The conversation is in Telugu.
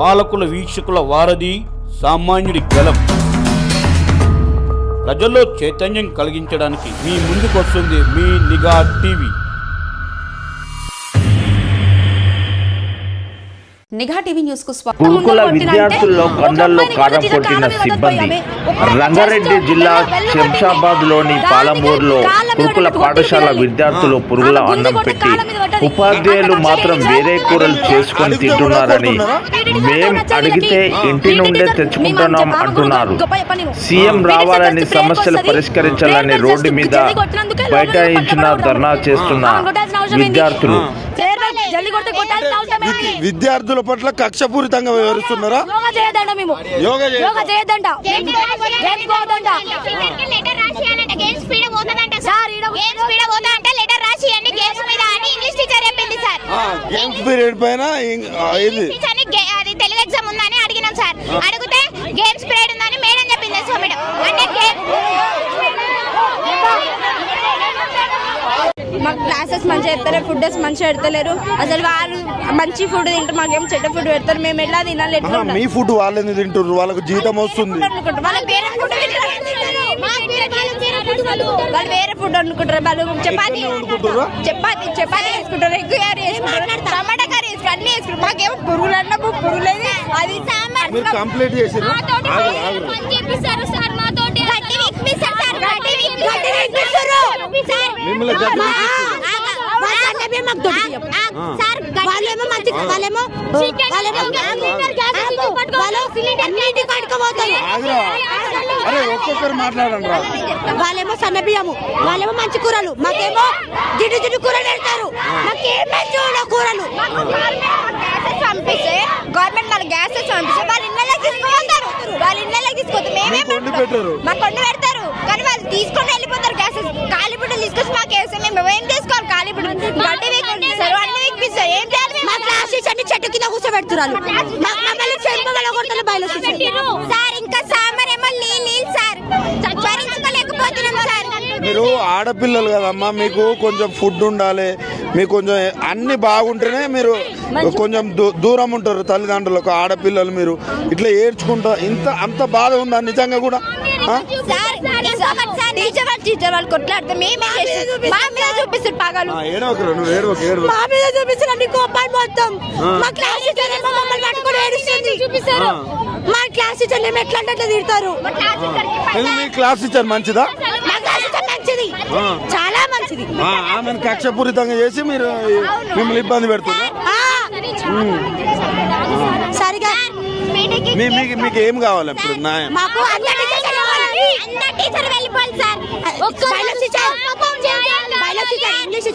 పాలకుల వీక్షకుల వారధి, సామాన్యుడి గలం. ప్రజల్లో చైతన్యం కలిగించడానికి మీ ముందుకు వస్తుంది మీ నిఘా టీవీ. నిఘా టీవీ న్యూస్ కు స్వాగతం. గురుకుల విద్యార్థుల్లో కొండల్లో కారం కొట్టిన సిబ్బంది. రంగారెడ్డి జిల్లా శంషాబాద్ లోని పాలమూరులో గురుకుల పాఠశాల విద్యార్థులు పురుగుల అన్నం పెట్టి ఉపాధ్యాయులు మాత్రం వేరే కూరలు చేసుకుని తింటున్నారని మేం అడిగితే ఇంటి నుండే తెచ్చుకుంటున్నాం అంటున్నారు. సీఎం రావాలని సమస్యలు పరిష్కరించాలని రోడ్డు మీద బైఠాయించిన ధర్నా చేస్తున్న విద్యార్థులు. విద్యార్థుల పట్ల కక్షపూరితంగా వ్యవహరిస్తున్నారా? గేమ్స్ పీరియడ్ పైన తెలుగు ఎగ్జామ్ ఉందని అడిగినాం సార్. అడిగితే గేమ్స్ పీరియడ్ ఉందని మేడం చెప్పింది సార్. మేడం అంటే మాకు క్లాసెస్ మంచిగా పెడతారు, ఫుడ్ మంచిగా పెడతలేరు. అసలు వాళ్ళు మంచి ఫుడ్ తింటారు, మాకేం చెడ్డ ఫుడ్ పెడతారు. మేము ఎలా తినాలి? ఎట్లా మీ ఫుడ్ వాళ్ళని తింటారు, వాళ్ళకు జీతం వస్తుంది. వాళ్ళు వేరే ఫుడ్ వండుకుంటారు. వాళ్ళు చపాతీ వేసుకుంటారు, ఎగ్ కర్రీ వేసుకుంటారు, టమాటా కర్రీ వేసుకుంటారు, అన్ని వేసుకుంటారు. మాకేమో పురుగులు అన్నప్పుడు పురుగులేదు. అది మీరు కంప్లీట్ చేసారు. ఒక్కొక్కరు మాట్లాడండి. వాళ్ళేమో సన్న బియ్యము, వాళ్ళేమో మంచి కూరలు, మాకేమో జిడ్డు జిడ్డు కూరలు పెడతారు. మాకేమో చూడ కూరలు పంపిస్తే గవర్నమెంట్ వాళ్ళ గ్యాసెస్ పంపిస్తే వాళ్ళ ఇళ్ళకి తీసుకుపోతారు. వాళ్ళ ఇళ్ళకి తీసుకొస్తారు, మేమే మాకు కొండ పెడతారు. కానీ వాళ్ళు తీసుకొని వెళ్ళిపోతారు గ్యాసెస్. కాలిపుడ్డలు తీసుకొచ్చి మాకు వేస్తాం. మేము ఏం చేసుకోవాలి? కాలిపుడ్డలు గడ్డి వీకిస్తారు, అన్ని వీకిస్తారు. ఏం చేయాలి? మా క్లాస్ అన్ని చెట్టు కింద కూర్చోబెడుతున్నారు. సార్ ఇంకా సాంబార్ ఏమో నీళ్ళు సార్, భరించుకోలేకపోతున్నాం సార్. మీరు ఆడపిల్లలు కదమ్మా, మీకు కొంచెం ఫుడ్ ఉండాలి, మీకు కొంచెం అన్ని బాగుంటేనే మీరు కొంచెం దూరం ఉంటారు తల్లిదండ్రులకు. ఆడపిల్లలు మీరు ఇట్లా ఏడ్చుకుంటా అంత బాధ ఉందా నిజంగా కూడా? టీచర్ వాళ్ళు కొట్లాడితే మేమే మా మీద చూపిస్తారు పగలు, మా మీద చూపిస్తారు అన్ని కోపాలు మొత్తం. మా క్లాస్ టీచర్ ఏమో మమ్మల్ని పట్టుకొని ఏడుస్తుంది చూపిస్తారు. మా క్లాస్ టీచర్ ఏమో ఎట్లా అంటే తీరుతారు. మీ క్లాస్ టీచర్ మంచిదా? మా క్లాస్ టీచర్ మంచిది, చాలా మంచిది. ఆమెను కక్షపూరితంగా చేసి మీరు మిమ్మల్ని ఇబ్బంది పెడుతున్నారు. సరిగా మీకు ఏం కావాలి ఇప్పుడు? న్యాయం. మాకు అందరి టీచర్ వెళ్ళిపోవాలి సార్. ఇంగ్లీష్